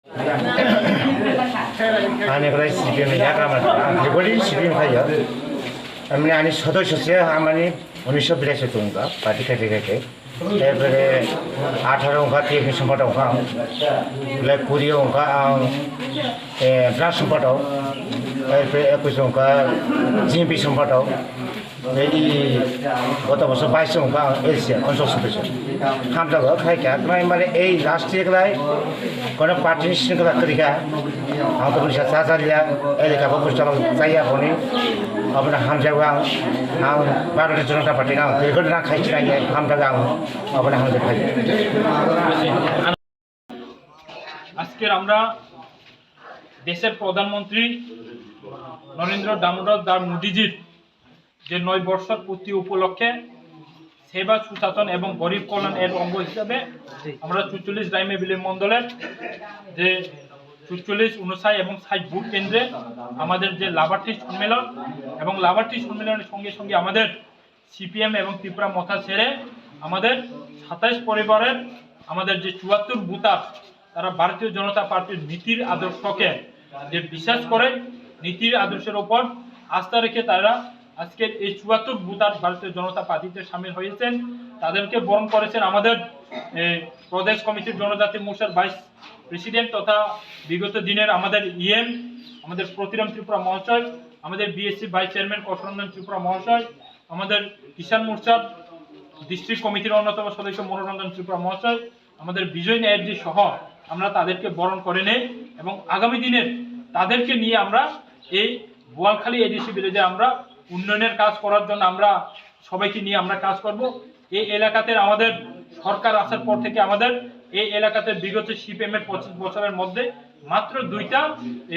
아니 Cpim 야가만 대거리 Cpim 하여 아니 সদস্য আমানি 1982 টঙ্কা party থেকে এবারে 18 অঙ্কা থেকে সম্পদ অঙ্কা লে 20 অঙ্কা ব্রাশ সম্পদ এরপরে 21 অঙ্কা জিএমপি সম্পদ এই গত বছর 22 অঙ্কা এসিয়া অঞ্চল সদস্য হামদাগো খাইকা মানে এই রাষ্ট্রীয়গুলাই কোন পার্টি শৃঙ্খলা তরিকা আমাদের সাজালিয়া এলাকা বস্তাল যাইয়া বনি আপনার হামজাগো আং ভারতীয় জনতা পার্টি আং বেগুন না খাইছি না হামদাগো আং আপনার হামজা খাই আজকে আমরা দেশের প্রধানমন্ত্রী নরেন্দ্র দামোদর মোদীজির যে 9 বর্ষের পূর্তি উপলক্ষে সেবা সুশাসন এবং গরিব কল্যাণ এর অঙ্গ হিসাবে আমরা 44 রাইমে বিলি মন্ডলের যে 44, 59 এবং 60 বুথ কেন্দ্রে আমাদের যে লাভার্থী সম্মেলন এবং লাভার্থী সম্মেলনের সঙ্গে সঙ্গে আমাদের সিপিএম এবং ত্রিপুরা মথা ছেড়ে আমাদের 27 পরিবারের আমাদের যে 74 বুথার তারা ভারতীয় জনতা পার্টির নীতির আদর্শকে যে বিশ্বাস করে নীতির আদর্শের উপর আস্থা রেখে তারা আজকের এই 74 বুথার ভারতীয় জনতা পার্টিতে সামিল হয়েছেন। তাদেরকে বরণ করেছেন আমাদের প্রদেশ কমিটির জনজাতি মোর্চার ভাইস প্রেসিডেন্ট তথা বিগত দিনের আমাদের ইএম আমাদের প্রতিরাম ত্রিপুরা মহাশয়, আমাদের বিএসসি ভাইস চেয়ারম্যান কৌশলরঞ্জন ত্রিপুরা মহাশয়, আমাদের কিষাণ মোর্চার ডিস্ট্রিক্ট কমিটির অন্যতম সদস্য মনোরঞ্জন ত্রিপুরা মহাশয়, আমাদের বিজয় ন্যায়ার্জি সহ আমরা তাদেরকে বরণ করে নেই এবং আগামী দিনের তাদেরকে নিয়ে আমরা এই বোয়ালখালী এডিসি ভিলেজে আমরা উন্নয়নের কাজ করার জন্য আমরা সবাইকে নিয়ে আমরা কাজ করব। এই এলাকাতে আমাদের সরকার আসার পর থেকে আমাদের এই এলাকাতে বিগত সিপিএম এর 25 বছরের মধ্যে মাত্র 2টা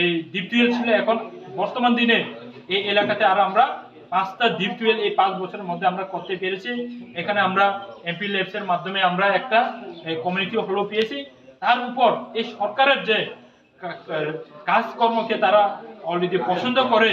এই ডিপ টিউবওয়েল ছিল। এখন বর্তমান দিনে এই এলাকাতে আর আমরা 5টা ডিপ টিউবওয়েল এই 5 বছরের মধ্যে আমরা করতে পেরেছি। এখানে আমরা এমপি ল্যাবস এর মাধ্যমে আমরা একটা কমিউনিটি হলও পেয়েছি। তার উপর এই সরকারের যে কাজকর্মকে তারা অলরেডি পছন্দ করে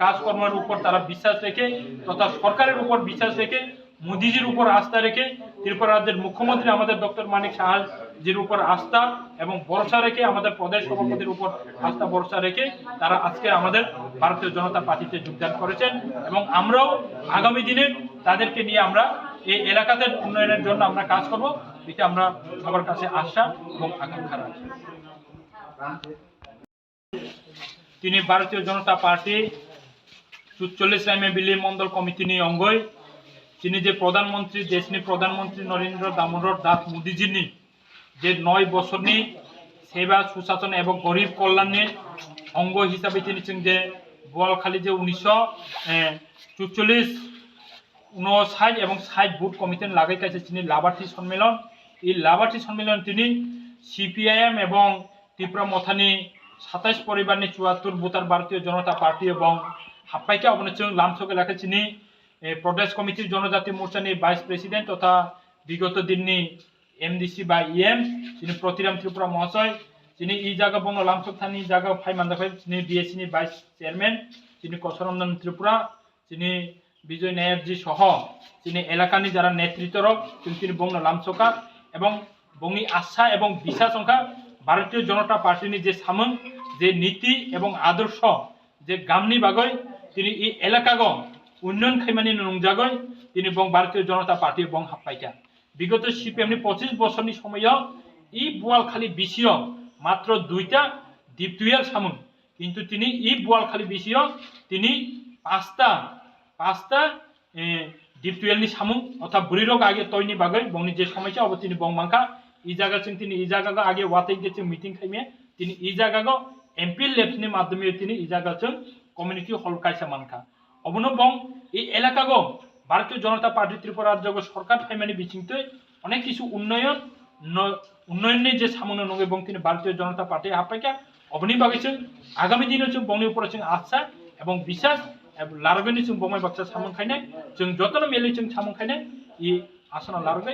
কাজকর্মের উপর তারা বিশ্বাস রেখে তথা সরকারের উপর বিশ্বাস রেখে মোদীজির উপর আস্থা রেখে ত্রিপুরা রাজ্যের মুখ্যমন্ত্রী আমাদের ডক্টর মানিক সাহাজির উপর আস্থা এবং ভরসা রেখে আমাদের প্রদেশ সভাপতির উপর আস্থা ভরসা রেখে তারা আজকে আমাদের ভারতীয় জনতা পার্টিতে যোগদান করেছেন এবং আমরাও আগামী দিনে তাদেরকে নিয়ে আমরা এই এলাকাতে উন্নয়নের জন্য আমরা কাজ করব। এটা আমরা সবার কাছে আশা এবং আকাঙ্ক্ষা রাখি। তিনি ভারতীয় জনতা পার্টি 44 রাইমে বিলি মন্ডল কমিটি নিয়ে অঙ্গই তিনি যে প্রধানমন্ত্রী দেশনি প্রধানমন্ত্রী নরেন্দ্র দামোদর দাস মোদীজির যে 9 বছরনি সেবা সুশাসন এবং গরিব কল্যাণের অঙ্গ হিসাবে তিনি যে বোয়ালখালী যে 1944, 59 এবং 60 বুথ কমিটি লাগাই কাছে তিনি লাভার্থী সম্মেলন এই লাভার্থী সম্মেলন তিনি সিপিআইএম এবং ত্রিপুরা মথানি 27 পরিবার নিয়ে 74 বুথার ভারতীয় জনতা পার্টি এবং হাপ্পাইকে অবনচন লামচক এলাকা চিনি প্রদেশ কমিটির জনজাতি মোর্চা নিয়ে ভাইস প্রেসিডেন্ট তথা বিগত দিননি এমডিসি বা ইএম তিনি প্রতিরাম ত্রিপুরা মহাশয়, তিনি এই জায়গা বঙ্গ লামচক থানি জায়গা ফাই মান্দাফাই তিনি বিএসসি নি ভাইস চেয়ারম্যান, তিনি কৌশলরঞ্জন ত্রিপুরা, তিনি বিজয় ন্যায়ার্জি সহ তিনি এলাকানি যারা নেতৃত্বরক তিনি বঙ্গ লামচকা এবং বঙ্গি আশা এবং বিশা সংখ্যা ভারতীয় জনতা পার্টির যে সামন যে নীতি এবং আদর্শ যে গামনি বাগয় তিনি এই এলাকাগ উন্নয়ন খাইমানি নংজাগয় তিনি বং ভারতীয় জনতা পার্টি বং হাপ্পাইকা বিগত সিপিএমনি 25 বছরনি সময় এই বোয়ালখালী বিসিও মাত্র 2টা ডিপ টিউবওয়েল সামুন কিন্তু তিনি এই বোয়ালখালী বিসিও তিনি 5টা ডিপ টিউবওয়েলনি সামুন অর্থাৎ বুড়িরোগ আগে তৈনি বাগয় বংনি যে সমস্যা অব তিনি বং মাংখা এই জায়গা তিনি এই জায়গা আগে ওয়াতে গেছে মিটিং খাইমে তিনি এই জায়গা এমপি ল্যাবসনি মাধ্যমে তিনি এই জায়গা কমিউনিটি হল কাইসা মানখা অবনবং এই এলাকা ভারতীয় জনতা পার্টি ত্রিপুরা রাজ্য সরকার ফাইমানি বিচিংতে অনেক কিছু উন্নয়নের যে সামনে নগে এবং তিনি ভারতীয় জনতা পার্টি হাপাইকা অবনি বাগেছে আগামী দিনে বংনি উপর আশা এবং বিশ্বাস লারবেনি বমাই বাচ্চা সামন খাইনে যতন মেলে সামন খাইনে এই আসনা লারবে